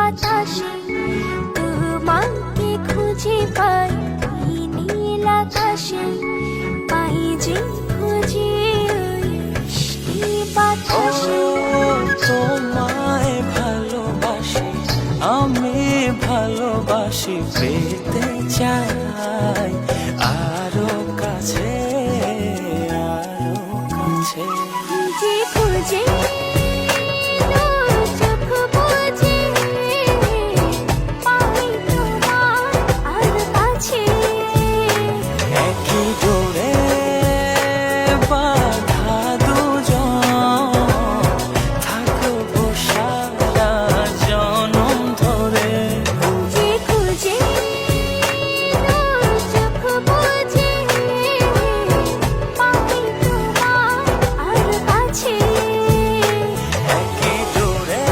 বাতাসে তোমাকে খুঁজে পাই ওই নীল আকাশে, পাই যে খুঁজে ওই মিষ্টি বাতাসে। তোমায় ভালোবাসি, আমি ভালোবাসি, পেতে চাই আরো কাছে, আরো কাছে। খুঁজে খুঁজে চোখ বুজে পাই তোমার আর কাছে। একই ডোরে বাঁধা দুজন, থাকবো সারা জনম ধরে। খুঁজে খুঁজে চোখ বুজে পাই তোমার আর কাছে। একই ডোরে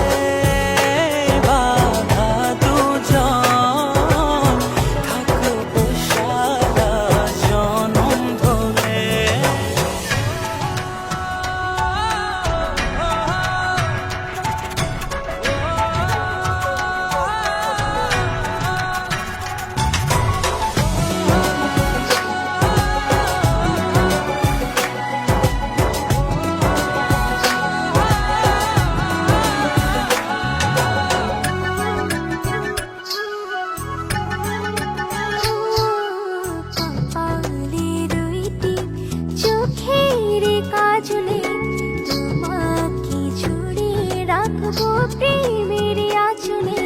বাঁধা দুজন, থাকবো সারা জনম ধরে। কপালে দুইটি চোখের কাজলে তোমাকে জুড়ে রাখবো প্রেমের আঁচলে।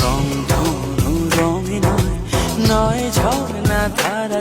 রং ধনু রঙে নয়, নয় ঝর্ণা ধারা